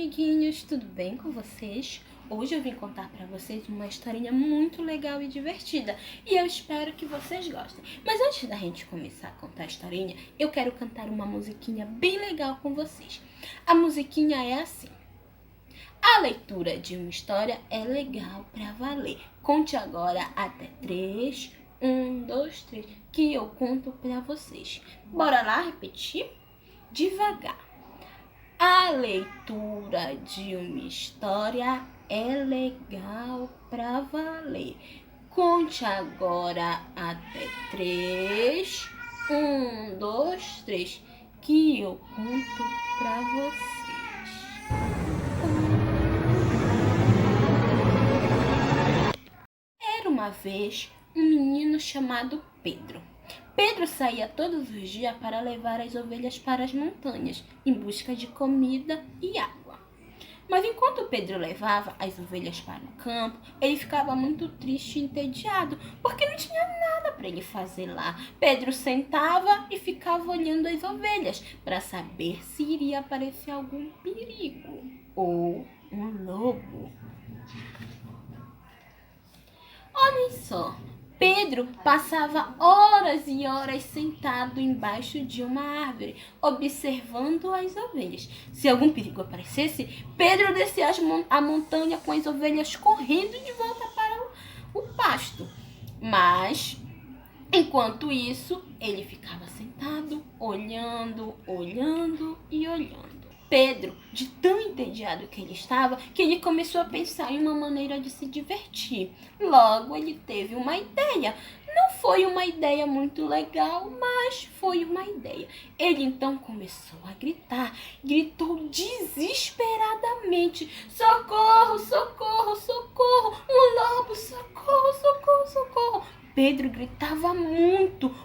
amiguinhos, tudo bem com vocês? Hoje eu vim contar para vocês uma historinha muito legal e divertida e eu espero que vocês gostem. Mas antes da gente começar a contar a historinha, eu quero cantar uma musiquinha bem legal com vocês. A musiquinha é assim: a leitura de uma história é legal para valer. Conte agora até 3. 1, 2, 3, que eu conto para vocês. Bora lá repetir? Devagar. A leitura de uma história é legal pra valer. Conte agora até 3. 1, 2, 3, que eu conto pra vocês. Era uma vez um menino chamado Pedro. Pedro saía todos os dias para levar as ovelhas para as montanhas, em busca de comida e água. Mas enquanto Pedro levava as ovelhas para o campo, ele ficava muito triste e entediado, porque não tinha nada para ele fazer lá. Pedro sentava e ficava olhando as ovelhas, para saber se iria aparecer algum perigo ou um lobo. Olhem só! Pedro passava horas e horas sentado embaixo de uma árvore, observando as ovelhas. Se algum perigo aparecesse, Pedro descia a montanha com as ovelhas correndo de volta para o pasto. Mas, enquanto isso, ele ficava sentado, olhando e olhando. Pedro, de tão entediado que ele estava, que ele começou a pensar em uma maneira de se divertir. Logo, ele teve uma ideia. Não foi uma ideia muito legal, mas foi uma ideia. Ele então começou a gritar. Gritou desesperadamente: socorro, socorro, socorro! Um lobo, socorro, socorro, socorro! Pedro gritava muito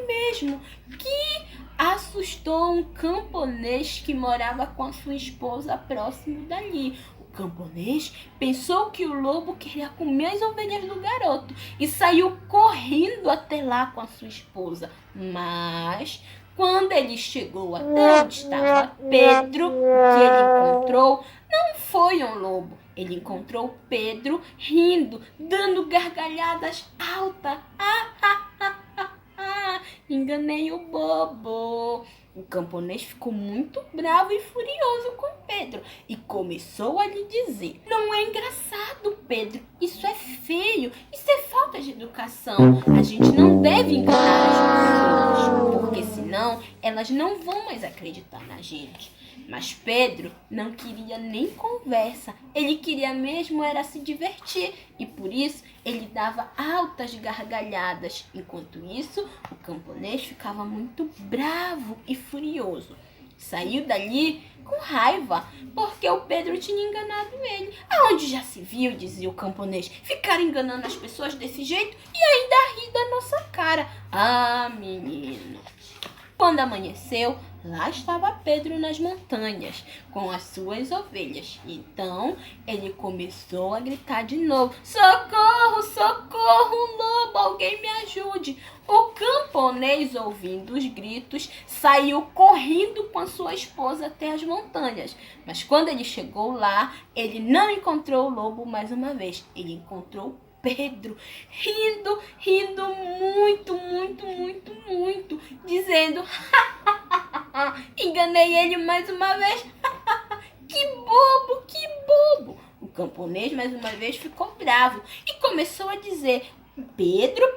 mesmo, que assustou um camponês que morava com a sua esposa próximo dali. O camponês pensou que o lobo queria comer as ovelhas do garoto e saiu correndo até lá com a sua esposa. Mas quando ele chegou até onde estava Pedro, o que ele encontrou não foi um lobo. Ele encontrou Pedro rindo, dando gargalhadas altas. Enganei o bobo. O camponês ficou muito bravo e furioso com Pedro e começou a lhe dizer: não é engraçado, Pedro. Isso é feio. Isso é falta de educação. A gente não deve enganar as pessoas, porque senão elas não vão mais acreditar na gente. Mas Pedro não queria nem conversa. Ele queria mesmo era se divertir e por isso ele dava altas gargalhadas. Enquanto isso, o camponês ficava muito bravo e furioso. Saiu dali com raiva, porque o Pedro tinha enganado ele. Aonde já se viu, dizia o camponês, ficar enganando as pessoas desse jeito e ainda rir da nossa cara. Ah, menino! Quando amanheceu, lá estava Pedro nas montanhas, com as suas ovelhas. Então, ele começou a gritar de novo: socorro, socorro, lobo, alguém me ajude. O camponês, ouvindo os gritos, saiu correndo com a sua esposa até as montanhas. Mas quando ele chegou lá, ele não encontrou o lobo mais uma vez. Ele encontrou Pedro, rindo muito, dizendo: enganei ele mais uma vez. Que bobo, que bobo. O camponês mais uma vez ficou bravo e começou a dizer: Pedro,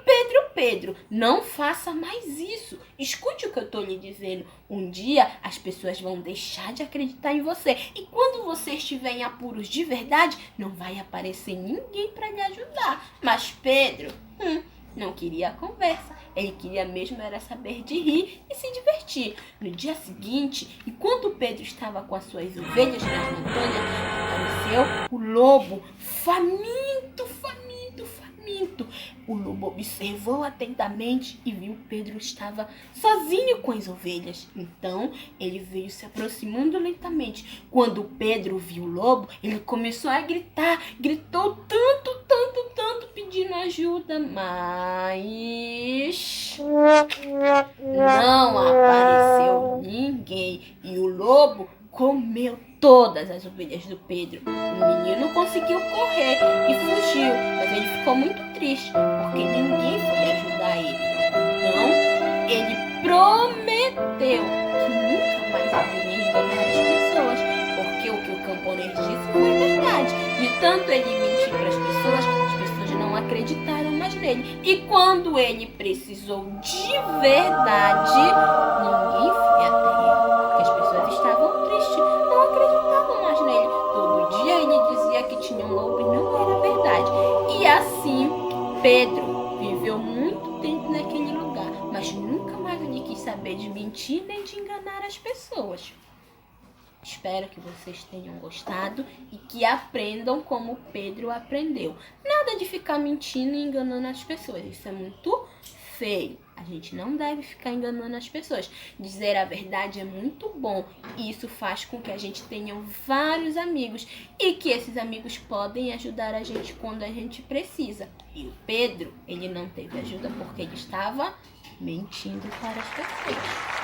não faça mais isso. Escute o que eu estou lhe dizendo. Um dia as pessoas vão deixar de acreditar em você. E quando você estiver em apuros de verdade, não vai aparecer ninguém para lhe ajudar. Mas Pedro não queria a conversa. Ele queria mesmo era saber de rir e se divertir. No dia seguinte, enquanto Pedro estava com as suas ovelhas nas montanhas, apareceu o lobo, faminto. O lobo observou atentamente e viu que Pedro estava sozinho com as ovelhas. Então, ele veio se aproximando lentamente. Quando Pedro viu o lobo, ele começou a gritar. Gritou tanto, pedindo ajuda, mas não apareceu ninguém. E o lobo comeu todas as ovelhas do Pedro. O menino conseguiu correr e fugiu, mas ele ficou muito triste porque ninguém foi ajudar ele. Então, ele prometeu que nunca mais iria enganar as pessoas, porque o que o camponês disse foi verdade. De tanto ele mentir para as pessoas não acreditaram mais nele. E quando ele precisou de verdade, ninguém foi até ele, porque as pessoas estavam tristes, não acreditavam mais nele. Todo dia ele dizia que tinha um lobo e não era verdade. E assim, Pedro viveu muito tempo naquele lugar, mas nunca mais ele quis saber de mentir nem de enganar as pessoas. Espero que vocês tenham gostado e que aprendam como Pedro aprendeu. Nada de ficar mentindo e enganando as pessoas. Isso é muito feio. A gente não deve ficar enganando as pessoas. Dizer a verdade é muito bom. E isso faz com que a gente tenha vários amigos. E que esses amigos podem ajudar a gente quando a gente precisa. E o Pedro, ele não teve ajuda porque ele estava mentindo para as pessoas.